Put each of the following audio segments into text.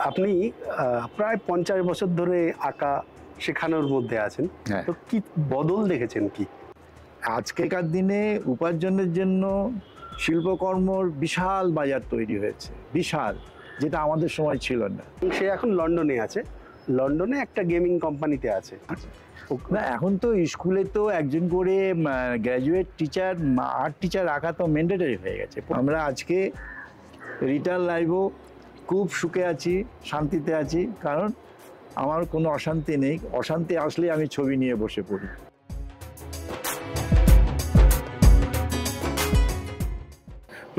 আপনি প্রায় 50 বছর ধরে আঁকা শেখানোর মধ্যে আছেন। হ্যাঁ। তো কি বদল দেখেছেন কি? আজকেকার দিনে উপার্জনের জন্য শিল্পকর্মর বিশাল বাজার তৈরি হয়েছে, বিশাল, যেটা আমাদের সময় ছিল না। সে এখন লন্ডনে আছে, লন্ডনে একটা গেমিং কোম্পানিতে আছে। না, এখন তো স্কুলে তো একজন করে গ্র্যাজুয়েট টিচার, আর্ট টিচার রাখা তো ম্যান্ডেটরি হয়ে গেছে। আমরা আজকে রিটায়ার লাইফও খুব সুখে আছি, শান্তিতে আছি, কারণ আমার কোনো অশান্তি নেই। অশান্তি আসলে আমি ছবি নিয়ে বসে পড়ি।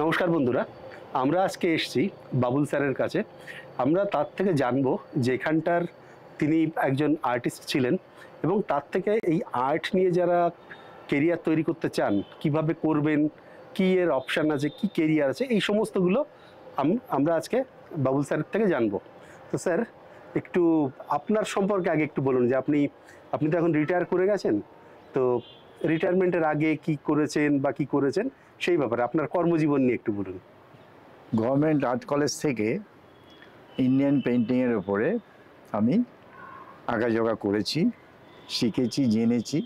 নমস্কার বন্ধুরা, আমরা আজকে এসেছি বাবুল স্যারের কাছে। আমরা তার থেকে জানবো যে এখানটার তিনি একজন আর্টিস্ট ছিলেন এবং তার থেকে এই আর্ট নিয়ে যারা কেরিয়ার তৈরি করতে চান, কিভাবে করবেন, কি এর অপশান আছে, কি কেরিয়ার আছে, এই সমস্তগুলো আমরা আজকে বাবুল স্যারের থেকে জানবো। তো স্যার, একটু আপনার সম্পর্কে আগে একটু বলুন যে আপনি তো এখন রিটায়ার করে গেছেন, তো রিটায়ারমেন্টের আগে কি করেছেন বা কি করেছেন সেই ব্যাপারে আপনার কর্মজীবন নিয়ে একটু বলুন। গভর্নমেন্ট আর্ট কলেজ থেকে ইন্ডিয়ান পেন্টিংয়ের ওপরে আমি আঁকাঝোঁকা করেছি, শিখেছি, জেনেছি।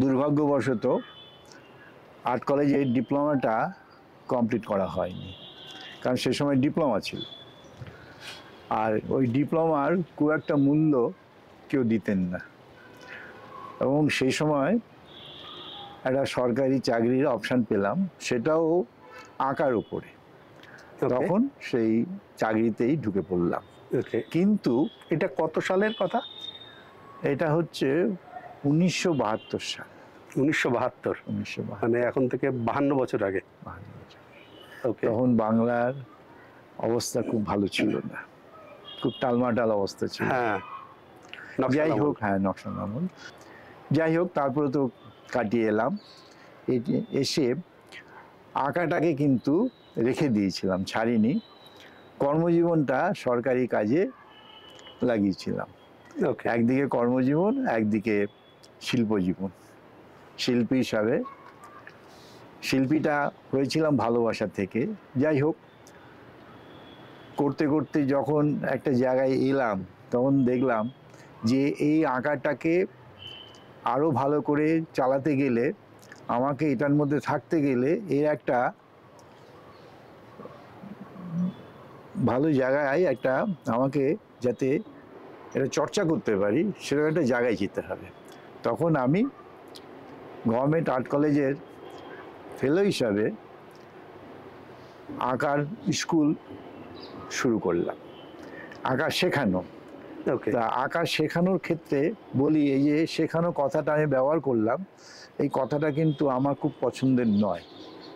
দুর্ভাগ্যবশত আর্ট কলেজের ডিপ্লোমাটা কমপ্লিট করা হয়নি, কারণ সে সময় ডিপ্লোমা ছিল, আর ওই ডিপ্লোমার খুব একটা মূল্য কেউ দিতেন না। এবং সেই সময় একটা সরকারি চাকরির অপশান পেলাম, সেটাও আঁকার উপরে। তখন সেই চাকরিতেই ঢুকে পড়লাম। কিন্তু এটা কত সালের কথা? এটা হচ্ছে 1972 সাল। 1972, মানে এখন থেকে 52 বছর আগে। তখন বাংলার অবস্থা খুব ভালো ছিল না, খুব টালমাটাল অবস্থা ছিল। হ্যাঁ, যাই হোক, হ্যাঁ, নকশাল আমল। যাই হোক, তারপরে তো কাটিয়ে এলাম। এসে আঁকাটাকে কিন্তু রেখে দিয়েছিলাম, ছাড়িনি। কর্মজীবনটা সরকারি কাজে লাগিয়েছিলাম। একদিকে কর্মজীবন, একদিকে শিল্পজীবন। শিল্পী হিসাবে শিল্পীটা হয়েছিলাম ভালোবাসা থেকে। যাই হোক, করতে করতে যখন একটা জায়গায় এলাম, তখন দেখলাম যে এই আঁকাটাকে আরও ভালো করে চালাতে গেলে, আমাকে এটার মধ্যে থাকতে গেলে, এর একটা ভালো জায়গায় একটা আমাকে যাতে এটা চর্চা করতে পারি, সেরকম একটা জায়গায় যেতে হবে। তখন আমি গভর্নমেন্ট আর্ট কলেজের ফেলো হিসাবে আঁকার স্কুল শুরু করলাম, আঁকা শেখানো। তা আঁকা শেখানোর ক্ষেত্রে বলি, এই যে শেখানো কথাটা আমি ব্যবহার করলাম, এই কথাটা কিন্তু আমার খুব পছন্দের নয়,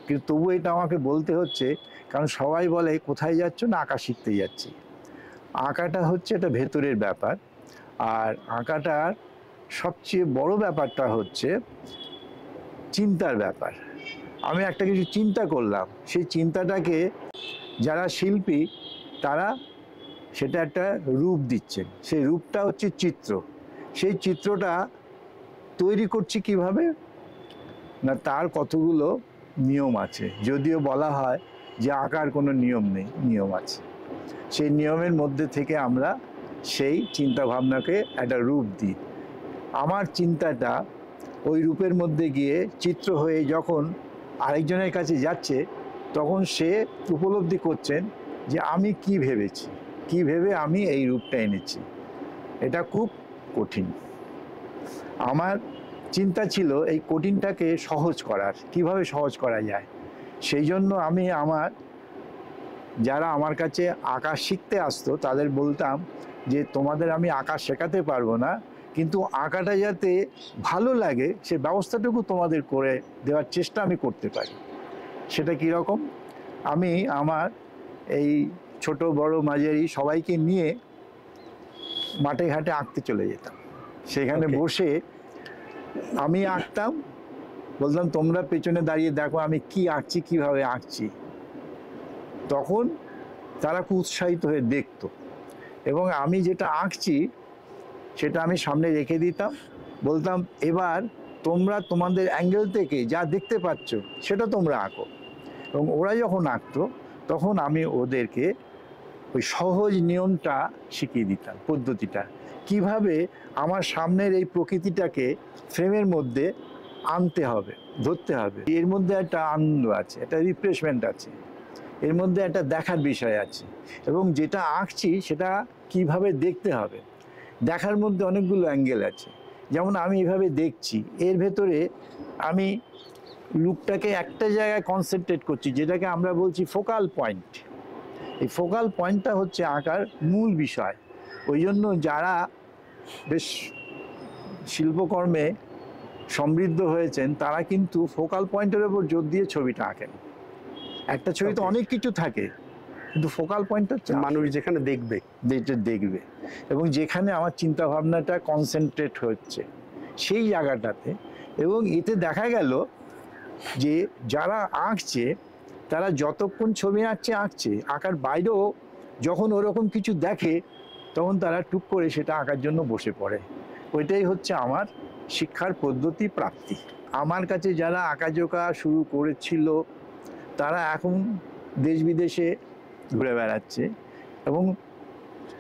কিন্তু তবু এটা আমাকে বলতে হচ্ছে, কারণ সবাই বলে কোথায় যাচ্ছ? না, আঁকা শিখতে যাচ্ছি। আঁকাটা হচ্ছে এটা ভেতরের ব্যাপার, আর আঁকাটার সবচেয়ে বড় ব্যাপারটা হচ্ছে চিন্তার ব্যাপার। আমি একটা কিছু চিন্তা করলাম, সেই চিন্তাটাকে যারা শিল্পী তারা সেটা একটা রূপ দিচ্ছেন, সেই রূপটা হচ্ছে চিত্র। সেই চিত্রটা তৈরি করছি কিভাবে না, তার কতগুলো নিয়ম আছে। যদিও বলা হয় যে আঁকার কোনো নিয়ম নেই, নিয়ম আছে। সেই নিয়মের মধ্যে থেকে আমরা সেই চিন্তা ভাবনাকে একটা রূপ দিই। আমার চিন্তাটা ওই রূপের মধ্যে গিয়ে চিত্র হয়ে যখন আরেকজনের কাছে যাচ্ছে, তখন সে উপলব্ধি করছেন যে আমি কি ভেবেছি, কি ভেবে আমি এই রূপটা এনেছি। এটা খুব কঠিন। আমার চিন্তা ছিল এই কঠিনটাকে সহজ করার, কিভাবে সহজ করা যায়। সেই জন্য আমি যারা আমার কাছে আঁকা শিখতে আসতো তাদের বলতাম যে তোমাদের আমি আঁকা শেখাতে পারবো না, কিন্তু আঁকাটা যাতে ভালো লাগে সে ব্যবস্থাটুকু তোমাদের করে দেওয়ার চেষ্টা আমি করতে পারি। সেটা কীরকম? আমি আমার এই ছোট বড় মাঝারি সবাইকে নিয়ে মাঠে ঘাটে আঁকতে চলে যেতাম। সেখানে বসে আমি আঁকতাম, বলতাম তোমরা পেছনে দাঁড়িয়ে দেখো আমি কি আঁকছি, কিভাবে আঁকছি। তখন তারা খুব উৎসাহিত হয়ে দেখতো, এবং আমি যেটা আঁকছি সেটা আমি সামনে রেখে দিতাম, বলতাম এবার তোমরা তোমাদের অ্যাঙ্গেল থেকে যা দেখতে পাচ্ছ সেটা তোমরা আঁকো। এবং ওরা যখন আঁকতো তখন আমি ওদেরকে ওই সহজ নিয়মটা শিখিয়ে দিতাম, পদ্ধতিটা কিভাবে আমার সামনের এই প্রকৃতিটাকে ফ্রেমের মধ্যে আনতে হবে, ধরতে হবে। এর মধ্যে একটা আনন্দ আছে, একটা রিফ্রেশমেন্ট আছে, এর মধ্যে একটা দেখার বিষয় আছে, এবং যেটা আঁকছি সেটা কিভাবে দেখতে হবে। দেখার মধ্যে অনেকগুলো অ্যাঙ্গেল আছে, যেমন আমি এভাবে দেখছি, এর ভেতরে আমি লুকটাকে একটা জায়গায় কনসেন্ট্রেট করছি, যেটাকে আমরা বলছি ফোকাল পয়েন্ট। এই ফোকাল পয়েন্টটা হচ্ছে আঁকার মূল বিষয়। ওই জন্য যারা বেশ শিল্পকর্মে সমৃদ্ধ হয়েছেন তারা কিন্তু ফোকাল পয়েন্টের উপর জোর দিয়ে ছবিটা আঁকেন। একটা ছবিতে অনেক কিছু থাকে, কিন্তু ফোকাল পয়েন্টটা মানুষ যেখানে দেখবে দেখবে, এবং যেখানে আমার চিন্তা ভাবনাটা কনসেন্ট্রেট হচ্ছে সেই জায়গাটাতে। এবং এতে দেখা গেল যে যারা আঁকছে তারা যতক্ষণ ছবি আঁকছে, আঁকার বাইরেও যখন ওরকম কিছু দেখে তখন তারা টুক করে সেটা আঁকার জন্য বসে পড়ে। ওইটাই হচ্ছে আমার শিক্ষার পদ্ধতি প্রাপ্তি। আমার কাছে যারা আঁকাঝোঁকা শুরু করেছিল তারা এখন দেশ বিদেশে ঘুরে বেড়াচ্ছে এবং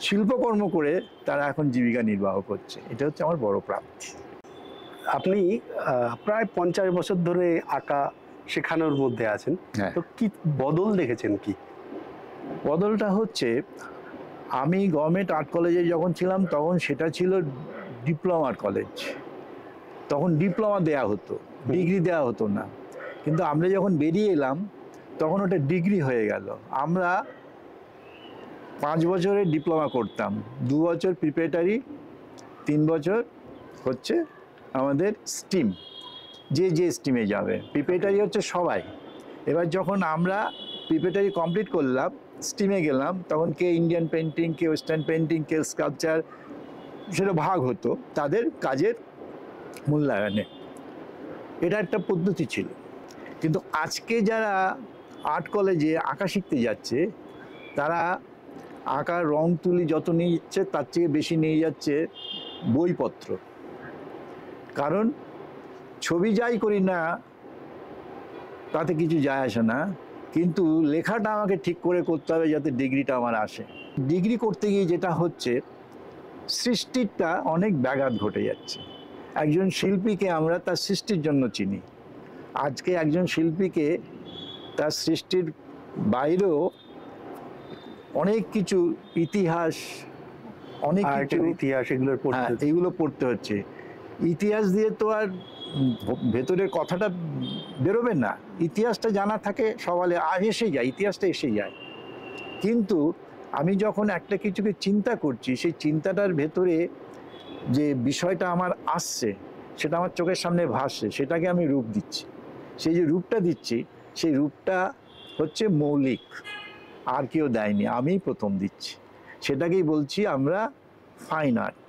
শিল্পকর্ম করে তারা এখন জীবিকা নির্বাহ করছে। এটা হচ্ছে আমার বড় প্রাপ্তি। আপনি প্রায় 50 বছর ধরে আঁকা শেখানোর মধ্যে আছেন, তো কি বদল দেখেছেন? কি বদলটা হচ্ছে, আমি গভর্নমেন্ট আর্ট কলেজে যখন ছিলাম তখন সেটা ছিল ডিপ্লোমার কলেজ। তখন ডিপ্লোমা দেয়া হতো, ডিগ্রি দেওয়া হতো না। কিন্তু আমরা যখন বেরিয়ে এলাম তখন ওটা ডিগ্রি হয়ে গেল। আমরা 5 বছরের ডিপ্লোমা করতাম, 2 বছর প্রিপারেটারি, 3 বছর হচ্ছে আমাদের স্ট্রিম, যে স্ট্রিমে যাবে। প্রিপারেটারি হচ্ছে সবাই। এবার যখন আমরা প্রিপারেটারি কমপ্লিট করলাম, স্ট্রিমে গেলাম, তখন কে ইন্ডিয়ান পেন্টিং, কে ওয়েস্টার্ন পেন্টিং, কে স্কাল্পচার, সেটা ভাগ হতো তাদের কাজের মূল্যায়নে। এটা একটা পদ্ধতি ছিল। কিন্তু আজকে যারা আর্ট কলেজে আঁকা শিখতে যাচ্ছে তারা আঁকার রং তুলি যত নিয়ে যাচ্ছে তার থেকে বেশি নিয়ে যাচ্ছে বইপত্র। কারণ ছবি যাই করি না তাতে কিছু যায় আসে না, কিন্তু লেখাটা আমাকে ঠিক করে করতে হবে যাতে ডিগ্রিটা আমার আসে। ডিগ্রি করতে গিয়ে যেটা হচ্ছে, সৃষ্টিটা অনেক ব্যাঘাত ঘটে যাচ্ছে। একজন শিল্পীকে আমরা তার সৃষ্টির জন্য চিনি। আজকে একজন শিল্পীকে তার সৃষ্টির বাইরেও অনেক কিছু ইতিহাস, অনেক কিছু ইতিহাস এগুলো পড়তে হচ্ছে। ইতিহাস দিয়ে তো আর ভেতরের কথাটা বেরোবে না। ইতিহাসটা জানা থাকে সবালে এসে যায়, ইতিহাসটা এসে যায়। কিন্তু আমি যখন একটা কিছুকে চিন্তা করছি, সেই চিন্তাটার ভেতরে যে বিষয়টা আমার আসছে সেটা আমার চোখের সামনে ভাসছে, সেটাকে আমি রূপ দিচ্ছি। সেই যে রূপটা দিচ্ছি সেই রূপটা হচ্ছে মৌলিক, আর কেউ দেয়নি, আমিই প্রথম দিচ্ছি। সেটাকেই বলছি আমরা ফাইন আর্ট,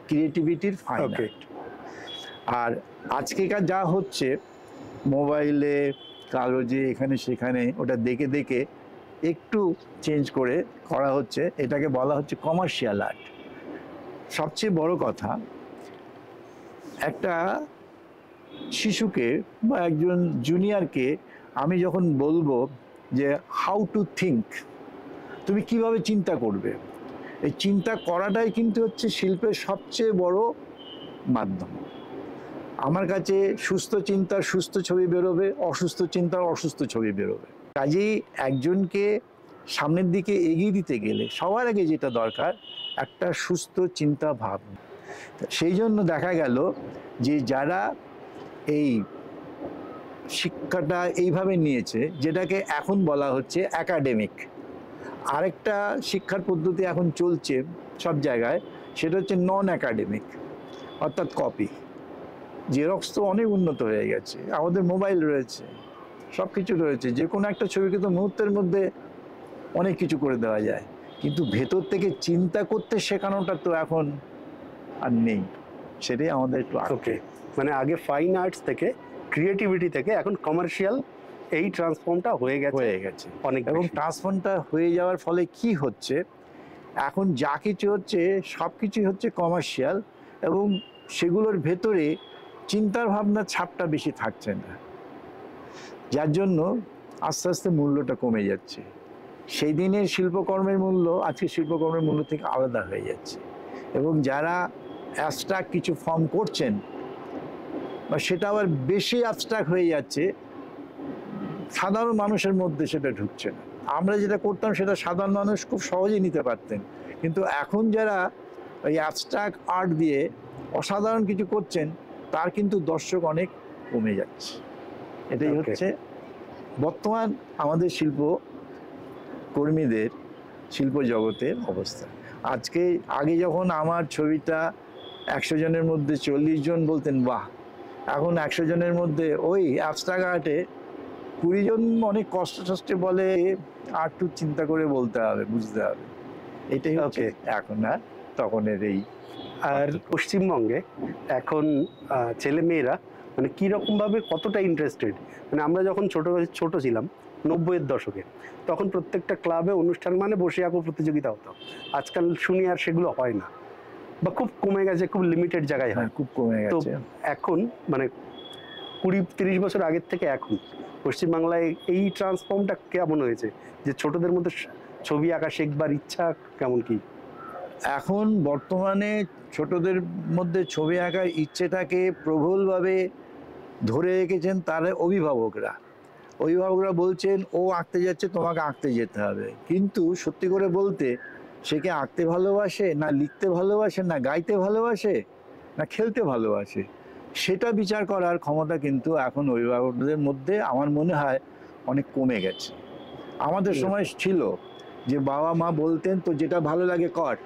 ক্রিয়েটিভিটির ফাইন আর্ট। আর আজকেকার যা হচ্ছে মোবাইলে, কাগজে, এখানে সেখানে, ওটা দেখে দেখে একটু চেঞ্জ করে করা হচ্ছে, এটাকে বলা হচ্ছে কমার্শিয়াল আর্ট। সবচেয়ে বড় কথা, একটা শিশুকে বা একজন জুনিয়রকে আমি যখন বলবো যে হাউ টু থিঙ্ক, তুমি কিভাবে চিন্তা করবে, এই চিন্তা করাটাই কিন্তু হচ্ছে শিল্পের সবচেয়ে বড় মাধ্যম। আমার কাছে সুস্থ চিন্তার সুস্থ ছবি বেরোবে, অসুস্থ চিন্তার অসুস্থ ছবি বেরোবে। কাজেই একজনকে সামনের দিকে এগিয়ে দিতে গেলে সবার আগে যেটা দরকার একটা সুস্থ চিন্তা ভাবনা। সেই জন্য দেখা গেল যে যারা এই শিক্ষাটা এইভাবে নিয়েছে, যেটাকে এখন বলা হচ্ছে একাডেমিক, আরেকটা শিক্ষার পদ্ধতি এখন চলছে সব জায়গায়, সেটা হচ্ছে নন একাডেমিক, অর্থাৎ কপি। জেরক্স তো অনেক উন্নত হয়ে গেছে, আমাদের মোবাইল রয়েছে, সব কিছু রয়েছে, যে কোনো একটা ছবিকে তো মুহূর্তের মধ্যে অনেক কিছু করে দেওয়া যায়। কিন্তু ভেতর থেকে চিন্তা করতে শেখানোটা তো এখন আর নেই, সেটাই আমাদের একটু ওকে। মানে আগে ফাইন আর্টস থেকে, ক্রিয়েটিভিটি থেকে এখন কমার্শিয়াল, এই ট্রান্সফর্মটা হয়ে গেছে অনেক। এবং ট্রান্সফর্মটা হয়ে যাওয়ার ফলে কি হচ্ছে, এখন যা কিছু হচ্ছে সব কিছুই হচ্ছে কমার্শিয়াল, এবং সেগুলোর ভেতরে চিন্তার ভাবনার ছাপটা বেশি থাকছে না, যার জন্য আস্তে আস্তে মূল্যটা কমে যাচ্ছে। সেই দিনের শিল্পকর্মের মূল্য আজকে শিল্পকর্মের মূল্য থেকে আলাদা হয়ে যাচ্ছে। এবং যারা অ্যাবস্ট্রাক্ট কিছু ফর্ম করছেন বা সেটা আবার বেশি অ্যাবস্ট্রাক্ট হয়ে যাচ্ছে, সাধারণ মানুষের মধ্যে সেটা ঢুকছে না। আমরা যেটা করতাম সেটা সাধারণ মানুষ খুব সহজেই নিতে পারতেন, কিন্তু এখন যারা ওই অ্যাবস্ট্রাক্ট আর্ট দিয়ে অসাধারণ কিছু করছেন তার কিন্তু দর্শক অনেক কমে যাচ্ছে। এটাই হচ্ছে বর্তমান আমাদের শিল্প কর্মীদের, শিল্প জগতের অবস্থা। আগে যখন আমার ছবিটা 100 জনের মধ্যে 40 জন বলতেন বাহ, এখন 100 জনের মধ্যে ওই অ্যাবস্ট্রাক্ট আর্টে 20 জন অনেক কষ্টে বলে, আর একটু চিন্তা করে বলতে হবে, বুঝতে হবে। এটাই হচ্ছে এখন আর তখনের এই। আর পশ্চিমবঙ্গে এখন ছেলে মেয়েরা মানে কীরকমভাবে কতটা ইন্টারেস্টেড, মানে আমরা যখন ছোট ছিলাম 90-এর দশকে, তখন প্রত্যেকটা ক্লাবে অনুষ্ঠান মানে বসে আঁকো প্রতিযোগিতা হতো। আজকাল শুনি আর সেগুলো হয় না, বা খুব কমে গেছে, খুব লিমিটেড জায়গায় হয়, খুব কমে তো গেছে। এখন মানে 20-30 বছর আগের থেকে এখন পশ্চিমবাংলায় এই ট্রান্সফর্মটা কেমন হয়েছে, যে ছোটদের মধ্যে ছবি আঁকা শেখবার ইচ্ছা কেমন কি? এখন বর্তমানে ছোটদের মধ্যে ছবি আঁকার ইচ্ছেটাকে প্রবলভাবে ধরে রেখেছেন তার অভিভাবকরা। অভিভাবকরা বলছেন ও আঁকতে যাচ্ছে, তোমাকে আঁকতে যেতে হবে। কিন্তু সত্যি করে বলতে, সে কি আঁকতে ভালোবাসে, না লিখতে ভালোবাসে, না গাইতে ভালোবাসে, না খেলতে ভালোবাসে, সেটা বিচার করার ক্ষমতা কিন্তু এখন অভিভাবকদের মধ্যে আমার মনে হয় অনেক কমে গেছে। আমাদের সময় ছিল যে বাবা মা বলতেন তো যেটা ভালো লাগে কর,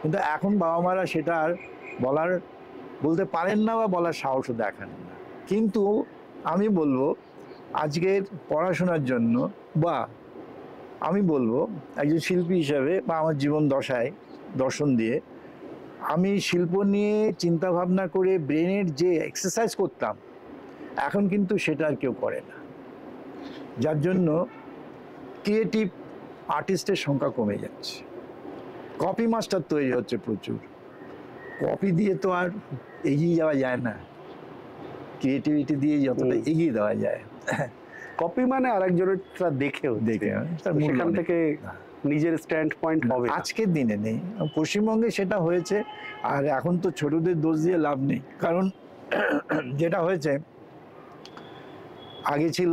কিন্তু এখন বাবা মারা সেটা আর বলতে পারেন না বা বলার সাহসও দেখান না। কিন্তু আমি বলবো আজকের পড়াশোনার জন্য, বা আমি বলবো একজন শিল্পী হিসাবে বা আমার জীবন দর্শন দিয়ে আমি শিল্প নিয়ে চিন্তা ভাবনা করে ব্রেনের যে এক্সারসাইজ করতাম, এখন কিন্তু সেটা আর কেউ করে না। যার জন্য ক্রিয়েটিভ আর্টিস্টের সংখ্যা কমে যাচ্ছে। কপি মাস্টার তৈরি হচ্ছে প্রচুর। কপি দিয়ে তো আর এগিয়ে যাওয়া যায় না, ক্রিয়েটিভিটি দিয়ে যতটা এগিয়ে দেওয়া যায়। কপি মানে আরেকজনের দেখে সেখান থেকে নিজের স্ট্যান্ড পয়েন্ট হবে আজকের দিনে নেই। পশ্চিমবঙ্গে সেটা হয়েছে, আর এখন তো ছোটদের দোষ দিয়ে লাভ নেই। কারণ যেটা হয়েছে, আগে ছিল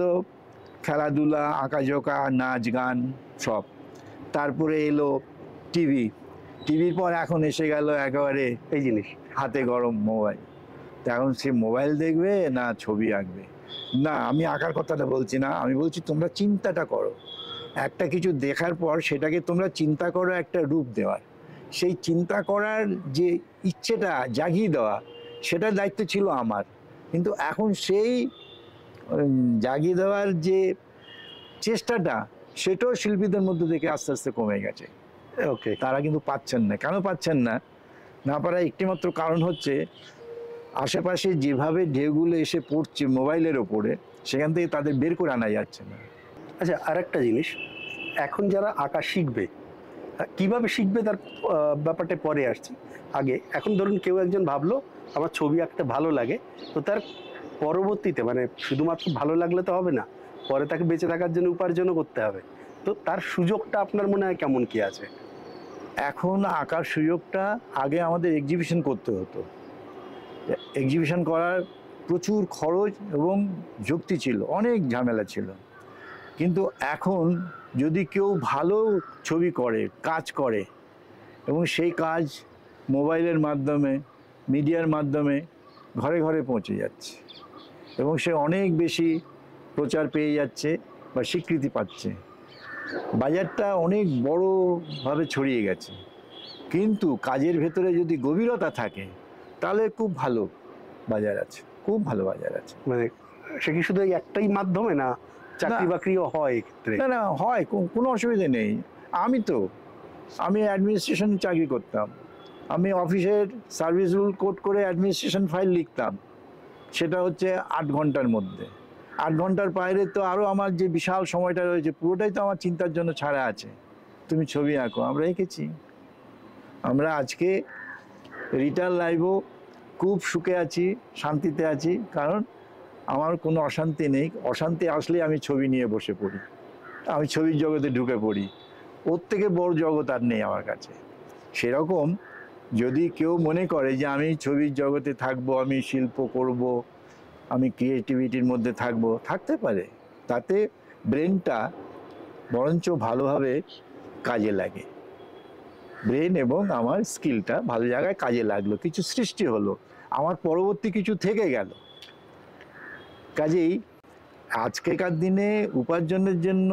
খেলাধুলা, আঁকাঝোঁকা, নাচ গান সব, তারপরে এলো টিভির পর এখন এসে গেল একেবারে এই জিনিস, হাতে গরম মোবাইল। তো এখন সে মোবাইল দেখবে না ছবি আঁকবে। না, আমি আঁকার কথাটা বলছি না, আমি বলছি তোমরা চিন্তাটা করো, একটা কিছু দেখার পর সেটাকে তোমরা চিন্তা করো একটা রূপ দেওয়ার। সেই চিন্তা করার যে ইচ্ছেটা জাগিয়ে দেওয়া, সেটার দায়িত্ব ছিল আমার। কিন্তু এখন সেই জাগিয়ে দেওয়ার যে চেষ্টাটা, সেটাও শিল্পীদের মধ্যে থেকে আস্তে আস্তে কমে গেছে। তারা কিন্তু পাচ্ছেন না। কেন পাচ্ছেন না? না পারার একটিমাত্র কারণ হচ্ছে আশেপাশে যেভাবে ঢেউগুলো এসে পড়ছে মোবাইলের ওপরে, সেখান থেকে তাদের বের করে আনা যাচ্ছে না। আচ্ছা, আর একটা জিনিস, এখন যারা আঁকা শিখবে, কিভাবে শিখবে তার ব্যাপারটা পরে আসছে। আগে এখন ধরুন কেউ একজন ভাবলো আমার ছবি আঁকতে ভালো লাগে, তো তার পরবর্তীতে মানে শুধুমাত্র ভালো লাগলে তো হবে না, পরে তাকে বেঁচে থাকার জন্য উপার্জনও করতে হবে। তো তার সুযোগটা আপনার মনে হয় কেমন কি আছে? এখন আঁকার সুযোগটা, আগে আমাদের এক্সিবিশন করতে হতো। এক্সিবিশন করার প্রচুর খরচ এবং যুক্তি ছিল, অনেক ঝামেলা ছিল। কিন্তু এখন যদি কেউ ভালো ছবি করে, কাজ করে, এবং সেই কাজ মোবাইলের মাধ্যমে, মিডিয়ার মাধ্যমে ঘরে ঘরে পৌঁছে যাচ্ছে, এবং সে অনেক বেশি প্রচার পেয়ে যাচ্ছে বা স্বীকৃতি পাচ্ছে। বাজারটা অনেক বড়োভাবে ছড়িয়ে গেছে। কিন্তু কাজের ভেতরে যদি গভীরতা থাকে, তাহলে খুব ভালো বাজার আছে, খুব ভালো বাজার আছে। মানে সে কি শুধু একটাই মাধ্যমে, না চাকরি বাকরিও হয় এক্ষেত্রে? না, হয়, কোনো অসুবিধা নেই। আমি অ্যাডমিনিস্ট্রেশন চাকরি করতাম। আমি অফিসের সার্ভিস রুল কোড করে অ্যাডমিনিস্ট্রেশন ফাইল লিখতাম, সেটা হচ্ছে 8 ঘন্টার মধ্যে। 8 ঘন্টার বাইরে তো আরও আমার যে বিশাল সময়টা রয়েছে, পুরোটাই তো আমার চিন্তার জন্য ছাড়া আছে। তুমি ছবি আঁকো, আমরা এঁকেছি। আমরা আজকে রিটার্ন লাইফও খুব সুখে আছি, শান্তিতে আছি, কারণ আমার কোনো অশান্তি নেই। অশান্তি আসলে আমি ছবি নিয়ে বসে পড়ি, আমি ছবির জগতে ঢুকে পড়ি। ওর থেকে বড় জগৎ আর নেই আমার কাছে। সেরকম যদি কেউ মনে করে যে আমি ছবির জগতে থাকবো, আমি শিল্প করব, আমি ক্রিয়েটিভিটির মধ্যে থাকবো, থাকতে পারে, তাতে ব্রেনটা বরঞ্চ ভালোভাবে কাজে লাগে। ব্রেন এবং আমার স্কিলটা ভালো জায়গায় কাজে লাগলো, কিছু সৃষ্টি হলো, আমার পরবর্তী কিছু থেকে গেল। কাজেই আজকেকার দিনে উপার্জনের জন্য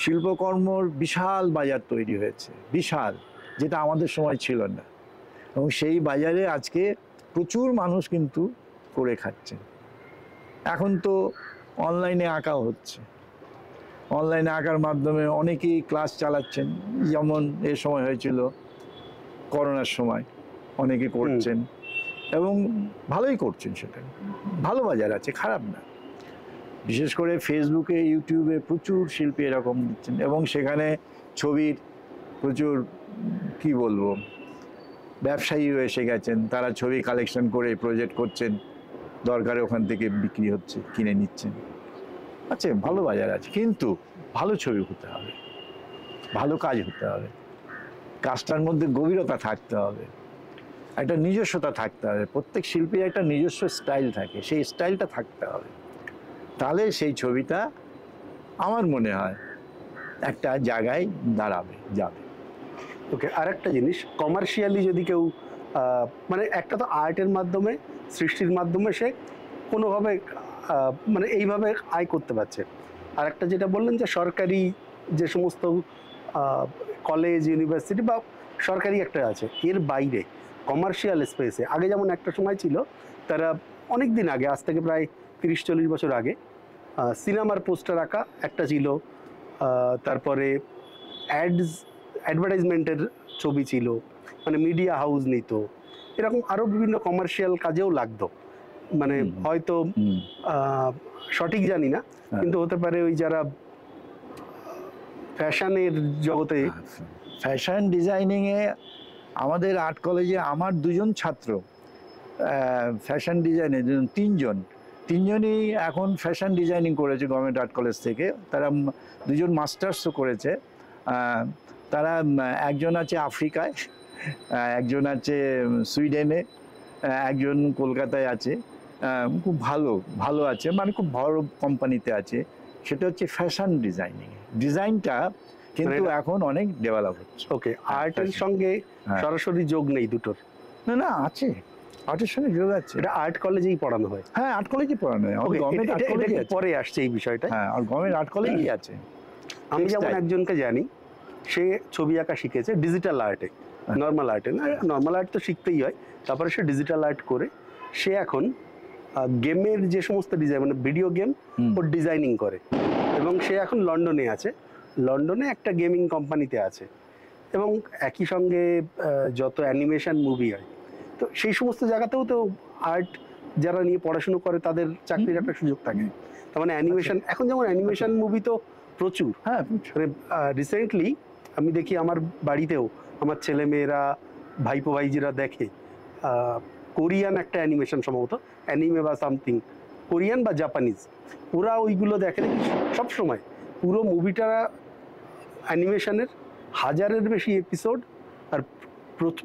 শিল্পকর্মর বিশাল বাজার তৈরি হয়েছে, বিশাল, যেটা আমাদের সময় ছিল না। এবং সেই বাজারে আজকে প্রচুর মানুষ কিন্তু করে খাচ্ছে। এখন তো অনলাইনে আঁকাও হচ্ছে, অনলাইনে আঁকার মাধ্যমে অনেকেই ক্লাস চালাচ্ছেন, যেমন এ সময় হয়েছিল করোনার সময়, অনেকে করছেন এবং ভালোই করছেন, সেটা ভালো বাজার আছে, খারাপ না। বিশেষ করে ফেসবুকে, ইউটিউবে প্রচুর শিল্পী এরকম দিচ্ছেন এবং সেখানে ছবির প্রচুর, কি বলবো, ব্যবসায়ীও এসে গেছেন, তারা ছবি কালেকশন করে প্রজেক্ট করছেন, দরকারে ওখান থেকে বিক্রি হচ্ছে, কিনে নিচ্ছেন। আচ্ছা, ভালো বাজার আছে, কিন্তু ভালো ছবি হতে হবে, ভালো কাজ হতে হবে, কাজটার মধ্যে গভীরতা থাকতে হবে, একটা নিজস্বতা থাকতে হবে। প্রত্যেক শিল্পীর একটা নিজস্ব স্টাইল থাকে, সেই স্টাইলটা থাকতে হবে, তাহলে সেই ছবিটা আমার মনে হয় একটা জায়গায় দাঁড়াবে, যাবে। ওকে, আর একটা জিনিস, কমার্শিয়ালি যদি কেউ মানে একটা তো আর্টের মাধ্যমে, সৃষ্টির মাধ্যমে সে কোনোভাবে মানে এইভাবে আয় করতে পারছে। আর একটা যেটা বললেন যে সরকারি যে সমস্ত কলেজ, ইউনিভার্সিটি বা সরকারি একটা আছে, এর বাইরে কমার্শিয়াল স্পেসে আগে যেমন একটা সময় ছিল, তারা অনেক দিন আগে, আজ থেকে প্রায় 30-40 বছর আগে, সিনেমার পোস্টার আঁকা একটা ছিল, তারপরে অ্যাডভার্টাইজমেন্টের ছবি ছিল, মানে মিডিয়া হাউস নিত, এরকম আরও বিভিন্ন কমার্শিয়াল কাজেও লাগতো। মানে হয়তো সঠিক জানি না, কিন্তু হতে পারে ওই যারা ফ্যাশনের জগতে, ফ্যাশন ডিজাইনিংয়ে আমাদের আর্ট কলেজে আমার 2জন ছাত্র ফ্যাশন ডিজাইনে, তিনজনই এখন ফ্যাশন ডিজাইনিং করেছে গভর্নমেন্ট আর্ট কলেজ থেকে। তারা 2জন মাস্টার্সও করেছে। তারা একজন আছে আফ্রিকায়, একজন আছে সুইডেনে, একজন কলকাতায় আছে, খুব ভালো আছে, মানে খুব বড় কোম্পানিতে আছে। সেটা হচ্ছে ফ্যাশন ডিজাইনিং। ডিজাইনটা কিন্তু এখন অনেক ডেভেলপ হচ্ছে। ওকে, আর্টের সঙ্গে সরাসরি যোগ নেই দুটোর? না, আছে, আর্টের সঙ্গে যোগ আছে। এটা আর্ট কলেজেই পড়ানো হয়? হ্যাঁ, আর্ট কলেজে পড়ানো হয়। গভর্নমেন্ট আর্ট কলেজে পরে আসছে এই বিষয়টা। হ্যাঁ, আর গভর্নমেন্ট আর্ট কলেজই আছে। আমি যেমন একজনকে জানি, সে ছবি আঁকা শিখেছে ডিজিটাল আর্টে, নর্মাল আর্টে না। নর্মাল আর্ট তো শিখতেই হয়, তারপরে সে ডিজিটাল আর্ট করে সে এখন গেমের যে সমস্ত ডিজাইন, মানে ভিডিও গেম, ওর ডিজাইনিং করে। এবং সে এখন লন্ডনে আছে, লন্ডনে একটা গেমিং কোম্পানিতে আছে। এবং একই সঙ্গে যত অ্যানিমেশন মুভি হয়, তো সেই সমস্ত জায়গাতেও তো আর্ট যারা নিয়ে পড়াশুনো করে তাদের চাকরির একটা সুযোগ থাকে। তার মানে অ্যানিমেশন, এখন যেমন অ্যানিমেশন মুভি তো প্রচুর। হ্যাঁ, মানে রিসেন্টলি আমি দেখি আমার বাড়িতেও আমার ছেলে মেয়েরা, ভাইপো ভাইজিরা দেখে কোরিয়ান একটা অ্যানিমেশন, সম্ভবত অ্যানিমে বা সামথিং, কোরিয়ান বা জাপানিজ, ওরা ওইগুলো দেখে সব সময়। পুরো মুভিটা অ্যানিমেশনের 1000-এর বেশি এপিসোড, আর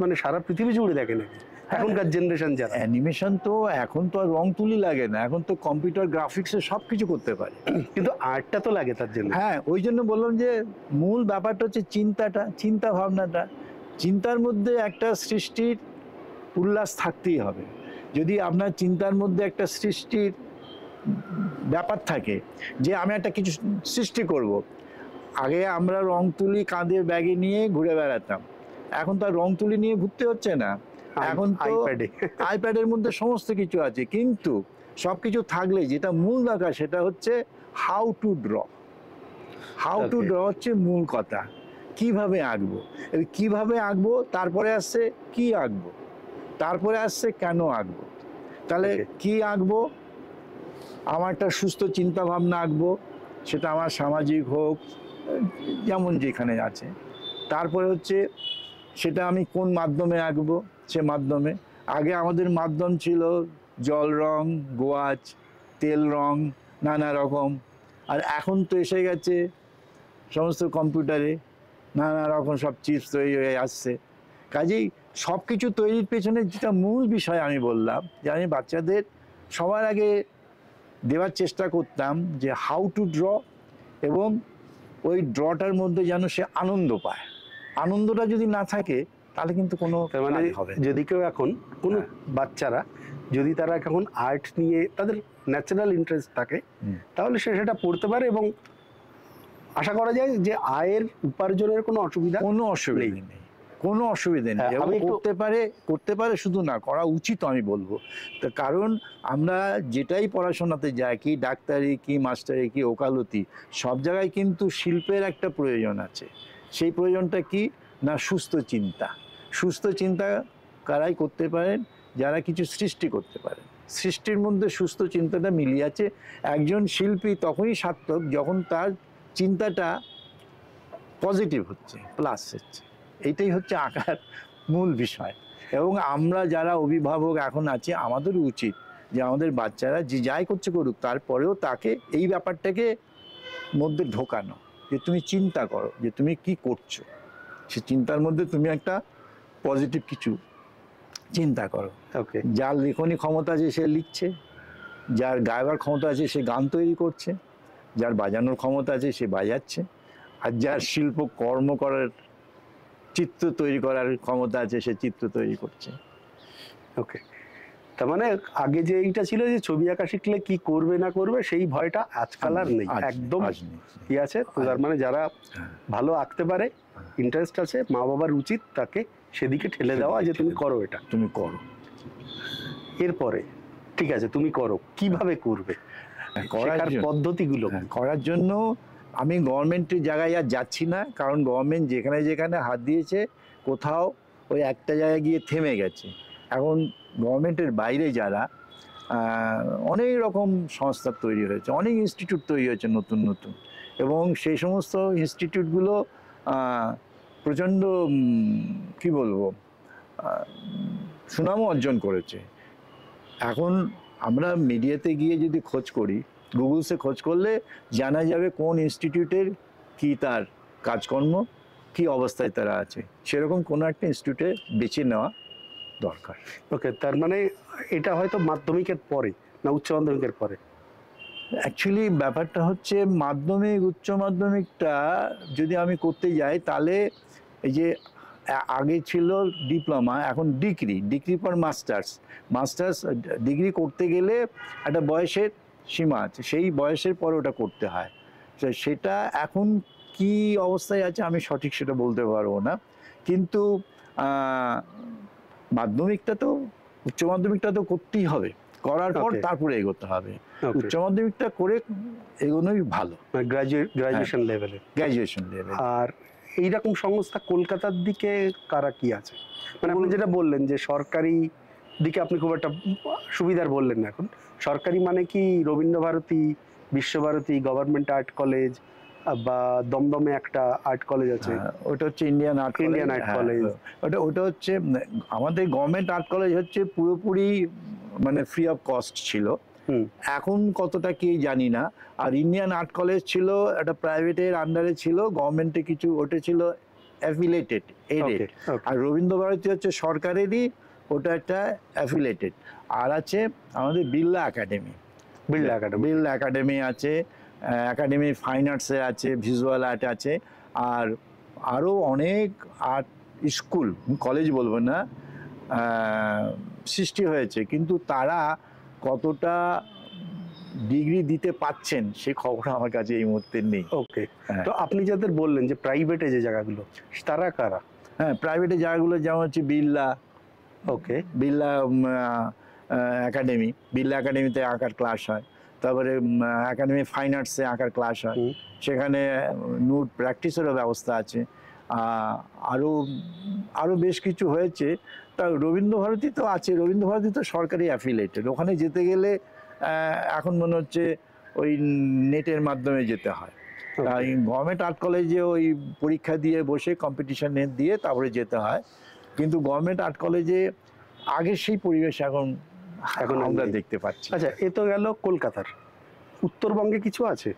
মানে সারা পৃথিবী জুড়ে দেখে নাকি এখনকার জেনারেশন যারা। অ্যানিমেশন তো এখন তো আর রং তুলি লাগে না, এখন তো কম্পিউটার গ্রাফিক্সে সব কিছু করতে পারে, কিন্তু আর্টটা তো লাগে তার জন্য। হ্যাঁ, ওই জন্য বললাম যে মূল ব্যাপারটা হচ্ছে চিন্তা ভাবনাটা। চিন্তার মধ্যে একটা সৃষ্টির উল্লাস থাকতেই হবে। যদি আপনার চিন্তার মধ্যে একটা সৃষ্টির ব্যাপার থাকে যে আমি একটা কিছু সৃষ্টি করব, আগে আমরা রং তুলি কাঁধে ব্যাগে নিয়ে ঘুরে বেড়াতাম, এখন তো আর রং তুলি নিয়ে ঘুরতে হচ্ছে না, এখন তো আইপ্যাডের মধ্যে সমস্ত কিছু আছে। কিন্তু সব কিছু থাকলে যেটা মূল দরকার সেটা হচ্ছে হাউ টু ড্র হচ্ছে মূল কথা। কিভাবে আঁকবো, কিভাবে আঁকবো, তারপরে আসছে কি আঁকবো, তারপরে আসছে কেন আঁকবো। তাহলে কি আঁকবো, আমার একটা সুস্থ চিন্তা ভাবনা আঁকবো, সেটা আমার সামাজিক হোক, যেমন যেখানে আছে। তারপরে হচ্ছে সেটা আমি কোন মাধ্যমে আঁকবো, সে মাধ্যমে। আগে আমাদের মাধ্যম ছিল জল রং, গোয়াচ, তেল রং, নানা রকম। আর এখন তো এসে গেছে সমস্ত কম্পিউটারে, নানা রকম সব চিপস তৈরি হয়ে আসছে। কাজেই সব কিছু তৈরির পেছনে যেটা মূল বিষয় আমি বললাম, যে আমি বাচ্চাদের সবার আগে দেওয়ার চেষ্টা করতাম যে হাউ টু ড্র, এবং ওই ড্রটার মধ্যে যেন সে আনন্দ পায়। আনন্দটা যদি না থাকে তাহলে কিন্তু কোনো তার মানে কাজ হবে না। যদি কেউ এখন কোনো বাচ্চারা যদি তারা এখন আর্ট নিয়ে তাদের ন্যাচারাল ইন্টারেস্ট থাকে, তাহলে সে সেটা পড়তে পারে এবং আশা করা যায় যে আয়ের উপার্জনের কোনো অসুবিধা কোনো অসুবিধা নেই, কোনো অসুবিধা নেই। এবং করতে পারে শুধু না, করা উচিত আমি বলবো। তো কারণ আমরা যেটাই পড়াশোনাতে যাই, কি ডাক্তারি, কি মাস্টারি, কি ওকালতি, সব জায়গায় কিন্তু শিল্পের একটা প্রয়োজন আছে। সেই প্রয়োজনটা কি না, সুস্থ চিন্তা। সুস্থ চিন্তা কারাই করতে পারেন? যারা কিছু সৃষ্টি করতে পারেন। সৃষ্টির মধ্যে সুস্থ চিন্তাটা মিলিয়ে আছে। একজন শিল্পী তখনই সার্থক যখন তার চিন্তাটা পজিটিভ হচ্ছে, প্লাস হচ্ছে। এইটাই হচ্ছে আঁকার মূল বিষয়। এবং আমরা যারা অভিভাবক এখন আছি, আমাদেরও উচিত যে আমাদের বাচ্চারা যে যাই করছে করুক, তারপরেও তাকে এই ব্যাপারটাকে মধ্যে ঢোকানো, যে তুমি চিন্তা করো যে তুমি কি করছো। সে চিন্তার মধ্যে তুমি একটা পজিটিভ কিছু চিন্তা করো। ওকে, যার লেখনী ক্ষমতা আছে সে লিখছে, যার গাইবার ক্ষমতা আছে সে গান তৈরি করছে, যার বাজানোর ক্ষমতা আছে সে বাজাচ্ছে, আর যার শিল্প কর্ম করার, চিত্র তৈরি করার ক্ষমতা আছে সে চিত্র তৈরি করছে। ওকে। তার মানে আগে যে এইটা ছিল যে ছবি আঁকা শিখলে কি করবে না করবে সেই ভয়টা আজকাল আর নেই, একদম কি আছে। তো তার মানে যারা ভালো আঁকতে পারে, ইন্টারেস্ট আছে, মা বাবার উচিত তাকে সেদিকে ঠেলে দেওয়া যে তুমি করো, এটা তুমি করো। এরপরে ঠিক আছে তুমি করো, কিভাবে করবে, শেখার পদ্ধতিগুলো করার জন্য আমি গভর্নমেন্টের জায়গায় আর যাচ্ছি না, কারণ গভর্নমেন্ট যেখানে যেখানে হাত দিয়েছে কোথাও ওই একটা জায়গায় গিয়ে থেমে গেছে। এখন গভর্নমেন্টের বাইরে যারা অনেক রকম সংস্থা তৈরি হয়েছে, অনেক ইনস্টিটিউট তৈরি হয়েছে নতুন নতুন, এবং সেই সমস্ত ইনস্টিটিউটগুলো প্রচণ্ড কি বলবো সুনামও অর্জন করেছে। এখন আমরা মিডিয়াতে গিয়ে যদি খোঁজ করি, গুগলসে খোঁজ করলে জানা যাবে কোন ইনস্টিটিউটের কি তার কাজকর্ম, কি অবস্থায় তারা আছে। সেরকম কোনো একটা ইনস্টিটিউটে বেছে নেওয়া দরকার। ওকে, তার মানে এটা হয়তো মাধ্যমিকের পরে না উচ্চ মাধ্যমিকের পরে? অ্যাকচুয়ালি ব্যাপারটা হচ্ছে মাধ্যমিক উচ্চ মাধ্যমিকটা যদি আমি করতে যাই, তাহলে এই যে আগে ছিল ডিপ্লোমা, এখন ডিগ্রি পর মাস্টার্স ডিগ্রি করতে গেলে একটা বয়সের সীমা আছে, সেই বয়সের পরে ওটা করতে হয়। তো সেটা এখন কি অবস্থায় আছে আমি সঠিক সেটা বলতে পারবো না, কিন্তু মাধ্যমিকটা তো উচ্চ মাধ্যমিকটা তো করতেই হবে, করার পর তারপরে এগোতে হবে। উচ্চ মাধ্যমিকটা করে এগোনোই ভালো, গ্রাজুয়েশন লেভেলে। আর এইরকম সংস্থা কলকাতার দিকে কারা কি আছে? মানে আপনি যেটা বললেন যে সরকারি দিকে আপনি খুব একটা সুবিধার বললেন না, এখন সরকারি মানে কি Rabindra Bharati, Visva Bharati, government art college বা দমদমে একটা আর্ট কলেজ আছে, ওটা হচ্ছে ইন্ডিয়ান আর্ট কলেজ। ওটা হচ্ছে আমাদের গভর্নমেন্ট আর্ট কলেজ হচ্ছে পুরোপুরি মানে ফ্রি অফ কস্ট ছিল, এখন কতটা কি জানি না। আর ইন্ডিয়ান আর্ট কলেজ ছিল একটা প্রাইভেটের আন্ডারে ছিল, গভর্নমেন্টে কিছু, ওটা ছিল অ্যাফিলেটেড এডেড। আর রবীন্দ্রভারতী হচ্ছে সরকারেরই, ওটা একটা অ্যাফিলেটেড। আর আছে আমাদের বিড়লা একাডেমি আছে, একাডেমি ফাইন আর্টসে আছে, ভিজুয়াল আর্ট আছে, আর আরও অনেক আর্ট স্কুল, কলেজ বলবো না, সৃষ্টি হয়েছে। কিন্তু তারা কতটা ডিগ্রি দিতে পাচ্ছেন সে খবর আমার কাছে এই মুহূর্তে নেই। ওকে, তো আপনি যাদের বললেন যে প্রাইভেটে যে জায়গাগুলো, তারা কারা? হ্যাঁ, প্রাইভেটে জায়গাগুলো যেমন হচ্ছে বিড়লা একাডেমিতে আঁকার ক্লাস হয়, তারপরে একাডেমি ফাইন আর্টসে আঁকার ক্লাস হয়, সেখানে নুড প্র্যাকটিসেরও ব্যবস্থা আছে। আরও বেশ কিছু হয়েছে। তা রবীন্দ্রভারতী তো আছে, রবীন্দ্রভারতী তো সরকারি অ্যাফিলিয়েটেড, ওখানে যেতে গেলে এখন মনে হচ্ছে ওই নেটের মাধ্যমে যেতে হয়। গভর্নমেন্ট আর্ট কলেজে ওই পরীক্ষা দিয়ে বসে কম্পিটিশন দিয়ে তারপরে যেতে হয়, কিন্তু গভর্নমেন্ট আর্ট কলেজে আগের সেই পরিবেশ এখন আমরা দেখতে পাচ্ছি। আচ্ছা, এ তো গেল কলকাতার। উত্তরবঙ্গে কিছু আছে?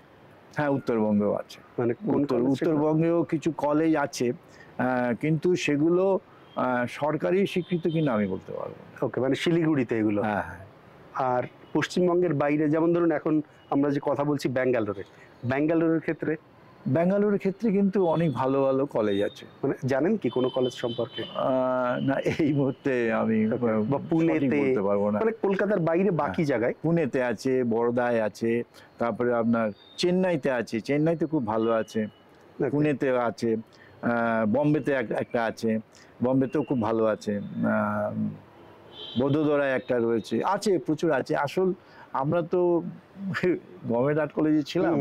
হ্যাঁ, উত্তরবঙ্গেও আছে, মানে কোন উত্তরবঙ্গেও কিছু কলেজ আছে, কিন্তু সেগুলো সরকারি স্বীকৃত কিনা আমি বলতে পারবো না। ওকে, মানে শিলিগুড়িতে এগুলো। হ্যাঁ হ্যাঁ। আর পশ্চিমবঙ্গের বাইরে যেমন ধরুন এখন আমরা যে কথা বলছি ব্যাঙ্গালোরের ক্ষেত্রে ব্যাঙ্গালোরের ক্ষেত্রে কিন্তু অনেক ভালো ভালো কলেজ আছে। মানে জানেন কি কোনো কলেজ সম্পর্কে? না, এই মুহূর্তে আমি বা পুনেতে বলতে পারবো না। মানে কলকাতার বাইরে বাকি জায়গায় পুনেতে আছে, বরোদায় আছে, তারপরে আপনার চেন্নাইতে আছে, চেন্নাইতে খুব ভালো আছে, পুনেতে আছে, বম্বেতে একটা আছে, বম্বেতেও খুব ভালো আছে, বদোদরায় একটা রয়েছে, আছে প্রচুর আছে। আসল আমরা তো গভর্নমেন্ট আর্ট কলেজে ছিলাম,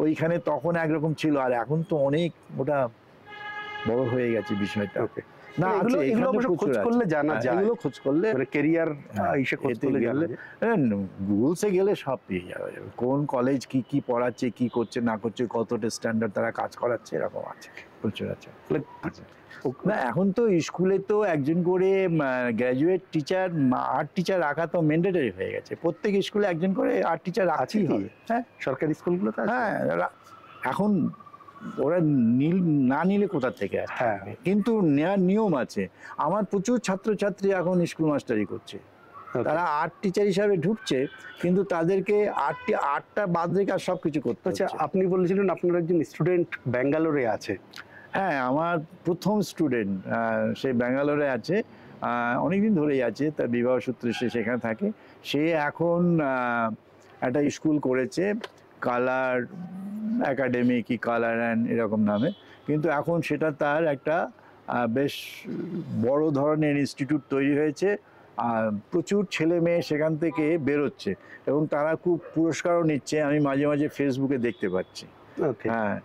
ওইখানে তখন একরকম ছিল, আর এখন তো অনেক ওটা বড় হয়ে গেছে বিষয়টা। না, এগুলো অবশ্য খোঁজ করলে জানা যায়, এগুলো খোঁজ করলে মানে ক্যারিয়ার হিসেবে খোঁজ করলে গেলে গুগলসে গেলে সব পেয়ে যাবে, কোন কলেজ কি কি পড়াচ্ছে, কি করছে না করছে, কতটা স্ট্যান্ডার্ড তারা কাজ করাচ্ছে, এরকম আছে, প্রচুর আছে। না, এখন তো স্কুলে তো একজন করে গ্র্যাজুয়েট টিচার, আর্ট টিচার রাখা তো ম্যান্ডেটরি হয়ে গেছে, প্রত্যেক স্কুলে একজন করে আর্ট টিচার রাখতেই হবে। হ্যাঁ, সরকারি স্কুলগুলোতে হ্যাঁ, এখন ওরা না নিলে কোথা থেকে আসবে? হ্যাঁ, কিন্তু নেওয়ার নিয়ম আছে। আমার প্রচুর ছাত্রছাত্রী এখন স্কুল মাস্টারি করছে, তারা আর্ট টিচার হিসাবে ঢুকছে, কিন্তু তাদেরকে আর্টটা বাদ রেখে আর সব কিছু করতে হচ্ছে। আপনি বলেছিলেন আপনার একজন স্টুডেন্ট ব্যাঙ্গালোরে আছে। হ্যাঁ, আমার প্রথম স্টুডেন্ট সে ব্যাঙ্গালোরে আছে, অনেকদিন ধরেই আছে, তার বিবাহ সূত্রে সে সেখানে থাকে। সে এখন একটা স্কুল করেছে, কালার একাডেমি কি কালার অ্যান্ড এরকম নামে, কিন্তু এখন সেটা তার একটা বেশ বড় ধরনের ইনস্টিটিউট তৈরি হয়েছে, আর প্রচুর ছেলে মেয়ে সেখান থেকে বেরোচ্ছে এবং তারা খুব পুরস্কারও নিচ্ছে, আমি মাঝে মাঝে ফেসবুকে দেখতে পাচ্ছি। হ্যাঁ,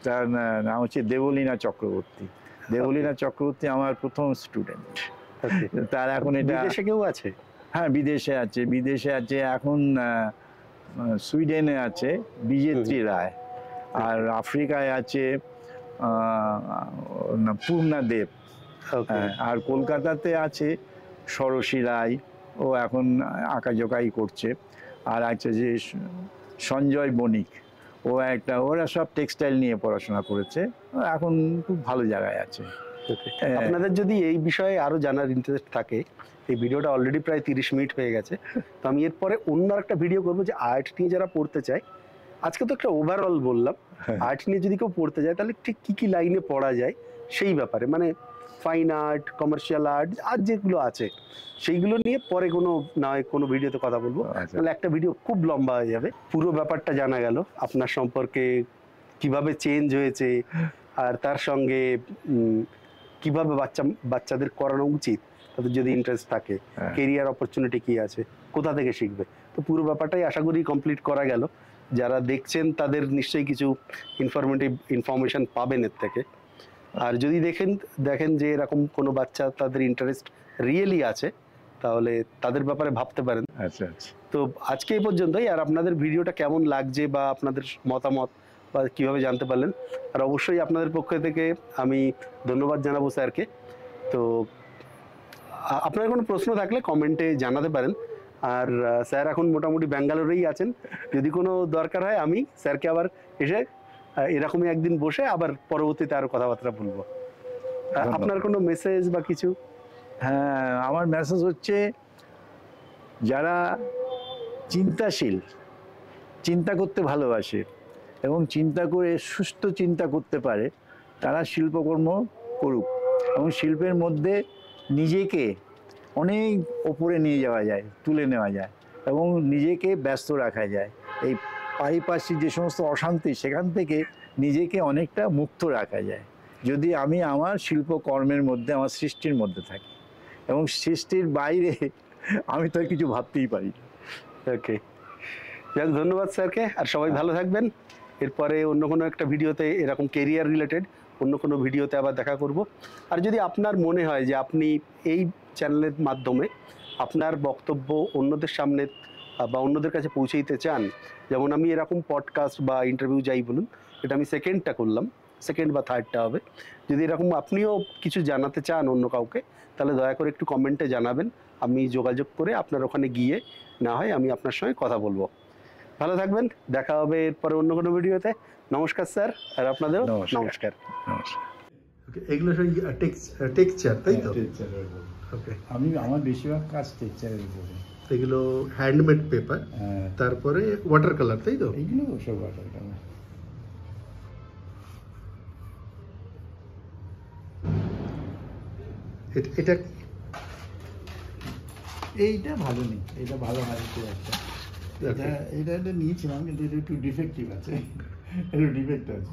তার নাম হচ্ছে দেবলীনা চক্রবর্তী। দেবলীনা চক্রবর্তী আমার প্রথম স্টুডেন্ট। তার এখন এটা বিদেশে কেউ আছে? হ্যাঁ, বিদেশে আছে এখন, সুইডেনে আছে বিজেত্রী রায়, আর আফ্রিকায় আছে পূর্ণা দেব, আর কলকাতাতে আছে সরসী রায়, ও এখন আঁকাঝোঁকাই করছে, আর আছে যে সঞ্জয় বণিক, ওরা সব টেক্সটাইল নিয়ে পড়াশোনা করেছে, এখন খুব ভালো জায়গায় আছে। আপনাদের যদি এই বিষয়ে আরো জানার ইন্টারেস্ট থাকে, এই ভিডিওটা অলরেডি প্রায় 30 মিনিট হয়ে গেছে, তো আমি এরপরে অন্য একটা ভিডিও করবো যে আর্ট নিয়ে যারা পড়তে চায়। আজকে তো একটা ওভারঅল বললাম, আর্ট নিয়ে যদি কেউ পড়তে যায় তাহলে ঠিক কি কি লাইনে পড়া যায় সেই ব্যাপারে, মানে ফাইন আর্ট, কমার্শিয়াল আর্ট আর যেগুলো আছে সেইগুলো নিয়ে পরে কোনো ভিডিওতে কথা বলবো, তাহলে একটা ভিডিও খুব লম্বা হয়ে যাবে। পুরো ব্যাপারটা জানা গেল আপনার সম্পর্কে, কিভাবে চেঞ্জ হয়েছে, আর তার সঙ্গে কিভাবে বাচ্চাদের করানো উচিত, তাদের যদি ইন্টারেস্ট থাকে, কেরিয়ার অপরচুনিটি কি আছে, কোথা থেকে শিখবে। তো পুরো ব্যাপারটাই আশা করি কমপ্লিট করা গেল। যারা দেখছেন তাদের নিশ্চয়ই কিছু ইনফরমেশন পাবেন এর থেকে। আর যদি দেখেন যে এরকম কোনো বাচ্চা তাদের ইন্টারেস্ট রিয়েলি আছে, তাহলে তাদের ব্যাপারে ভাবতে পারেন। আচ্ছা, তো আজকে এই পর্যন্তই। আর আপনাদের ভিডিওটা কেমন লাগছে বা আপনাদের মতামত বা কীভাবে জানতে পারলেন, আর অবশ্যই আপনাদের পক্ষ থেকে আমি ধন্যবাদ জানাবো স্যারকে। তো আপনার কোনো প্রশ্ন থাকলে কমেন্টে জানাতে পারেন। আর স্যার এখন মোটামুটি ব্যাঙ্গালোরেই আছেন, যদি কোনো দরকার হয় আমি স্যারকে আবার এসে এরকমই একদিন বসে আবার পরবর্তীতে আরও কথাবার্তা বলবো। আপনার কোনো মেসেজ বা কিছু? হ্যাঁ, আমার মেসেজ হচ্ছে, যারা চিন্তাশীল, চিন্তা করতে ভালোবাসে এবং চিন্তা করে সুস্থ চিন্তা করতে পারে, তারা শিল্পকর্ম করুক, এবং শিল্পের মধ্যে নিজেকে অনেক ওপরে নিয়ে যাওয়া যায়, তুলে নেওয়া যায় এবং নিজেকে ব্যস্ত রাখা যায়। এই পারিপার্শ্বিক যে সমস্ত অশান্তি, সেখান থেকে নিজেকে অনেকটা মুক্ত রাখা যায় যদি আমি আমার শিল্পকর্মের মধ্যে, আমার সৃষ্টির মধ্যে থাকি, এবং সৃষ্টির বাইরে আমি তো কিছু ভাবতেই পারি। ওকে, যাক, ধন্যবাদ স্যারকে, আর সবাই ভালো থাকবেন। এরপরে অন্য কোনো একটা ভিডিওতে এরকম কেরিয়ার রিলেটেড অন্য কোনো ভিডিওতে আবার দেখা করব। আর যদি আপনার মনে হয় যে আপনি এই চ্যানেলের মাধ্যমে আপনার বক্তব্য অন্যদের সামনে বা অন্যদের কাছে পৌঁছে দিতে চান, যেমন আমি এরকম পডকাস্ট বা ইন্টারভিউ যাই বলুন, এটা আমি সেকেন্ডটা করলাম, সেকেন্ড বা থার্ডটা হবে, যদি এরকম আপনিও কিছু জানাতে চান অন্য কাউকে, তাহলে দয়া করে একটু কমেন্টে জানাবেন, আমি যোগাযোগ করে আপনার ওখানে গিয়ে না হয় আমি আপনার সঙ্গে কথা বলবো। ভালো থাকবেন, দেখা হবে এরপরে অন্য কোনো ভিডিওতে। নমস্কার স্যার, আর আপনাদেরও নমস্কার। নমস্কার। নমস্কার। এগুলো সেই টেক্সচার, তাই তো? ওকে, আমি আমার বেশিরভাগ কাজ টেক্সচারের উপরে। এগুলো হ্যান্ডমেড পেপার, হ্যাঁ, তারপরে ওয়াটার কালার, তাই তো? এইগুলো সব ওয়াটার কালার। এটা এইটা ভালো নেই, এটা ভালো হাইটে একটা। এটা এটা নিয়েছিলাম কিন্তু এটা একটু ডিফেক্টিভ আছে, একটু ডিফেক্ট আছে।